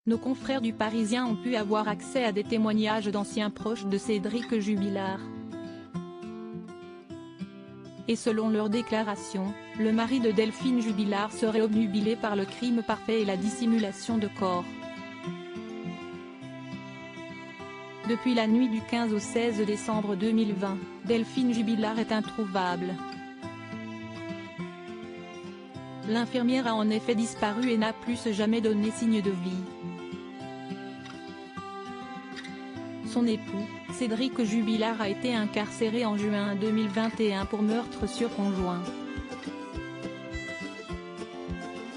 Nos confrères du Parisien ont pu avoir accès à des témoignages d'anciens proches de Cédric Jubilard. Et selon leurs déclarations, le mari de Delphine Jubilard serait obnubilé par le crime parfait et la dissimulation de corps. Depuis la nuit du 15 au 16 décembre 2020, Delphine Jubilard est introuvable. L'infirmière a en effet disparu et n'a plus jamais donné signe de vie. Son époux, Cédric Jubilard, a été incarcéré en juin 2021 pour meurtre sur conjoint.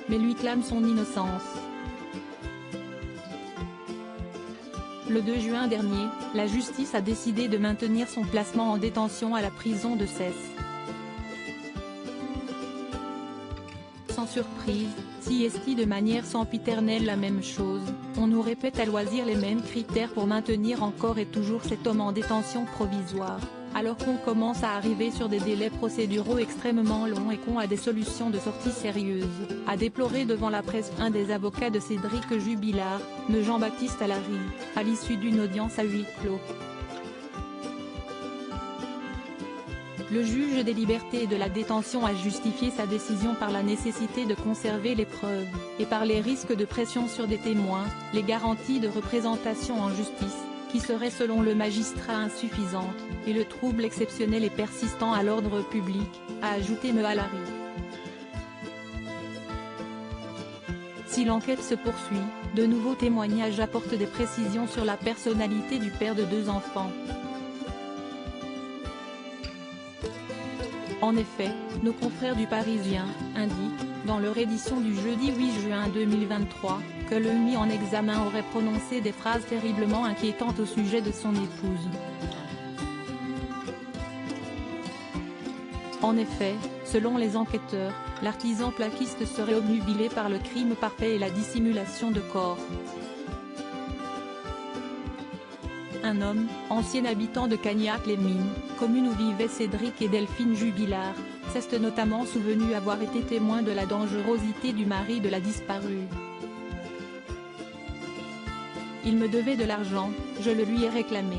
Mais lui clame son innocence. Le 2 juin dernier, la justice a décidé de maintenir son placement en détention à la prison de Cesse. Sans surprise, si est de manière sempiternelle la même chose, on nous répète à loisir les mêmes critères pour maintenir encore et toujours cet homme en détention provisoire, alors qu'on commence à arriver sur des délais procéduraux extrêmement longs et qu'on a des solutions de sortie sérieuses, a déploré devant la presse un des avocats de Cédric Jubilard, me Jean-Baptiste Allary, à l'issue d'une audience à huis clos. Le juge des libertés et de la détention a justifié sa décision par la nécessité de conserver les preuves, et par les risques de pression sur des témoins, les garanties de représentation en justice, qui seraient selon le magistrat insuffisantes, et le trouble exceptionnel et persistant à l'ordre public, a ajouté me Allary. Si l'enquête se poursuit, de nouveaux témoignages apportent des précisions sur la personnalité du père de 2 enfants. En effet, nos confrères du Parisien indiquent, dans leur édition du jeudi 8 juin 2023, que le mis en examen aurait prononcé des phrases terriblement inquiétantes au sujet de son épouse. En effet, selon les enquêteurs, l'artisan plaquiste serait obnubilé par le crime parfait et la dissimulation de corps. Un homme, ancien habitant de Cagnac-les-Mines, commune où vivaient Cédric et Delphine Jubilard, s'est notamment souvenu avoir été témoin de la dangerosité du mari de la disparue. Il me devait de l'argent, je le lui ai réclamé.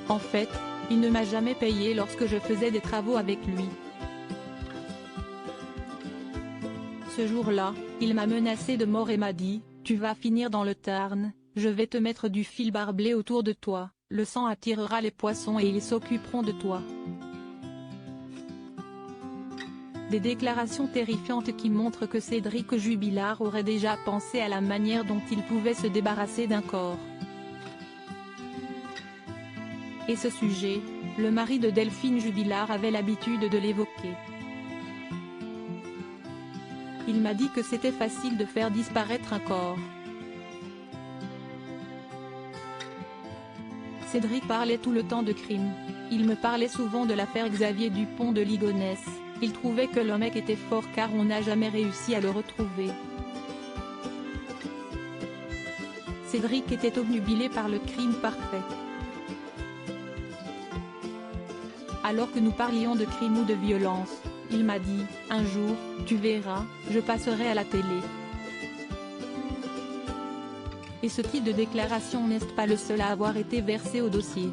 En fait, il ne m'a jamais payé lorsque je faisais des travaux avec lui. Ce jour-là, il m'a menacé de mort et m'a dit: tu vas finir dans le Tarn, je vais te mettre du fil barbelé autour de toi, le sang attirera les poissons et ils s'occuperont de toi. Des déclarations terrifiantes qui montrent que Cédric Jubilard aurait déjà pensé à la manière dont il pouvait se débarrasser d'un corps. Et ce sujet, le mari de Delphine Jubilard avait l'habitude de l'évoquer. Il m'a dit que c'était facile de faire disparaître un corps. Cédric parlait tout le temps de crime. Il me parlait souvent de l'affaire Xavier Dupont de Ligonnès. Il trouvait que le mec était fort car on n'a jamais réussi à le retrouver. Cédric était obnubilé par le crime parfait. Alors que nous parlions de crime ou de violence, il m'a dit: un jour, tu verras, je passerai à la télé. Et ce type de déclaration n'est pas le seul à avoir été versé au dossier.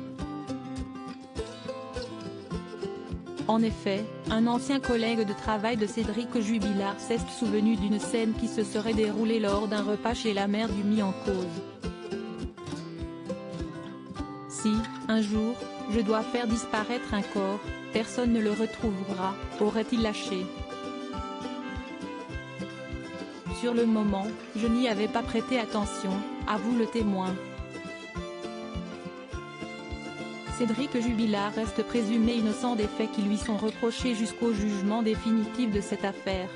En effet, un ancien collègue de travail de Cédric Jubilard s'est souvenu d'une scène qui se serait déroulée lors d'un repas chez la mère du mis en cause. Si, un jour, je dois faire disparaître un corps, personne ne le retrouvera, aurait-il lâché. Sur le moment, je n'y avais pas prêté attention, avoue le témoin. Cédric Jubilard reste présumé innocent des faits qui lui sont reprochés jusqu'au jugement définitif de cette affaire.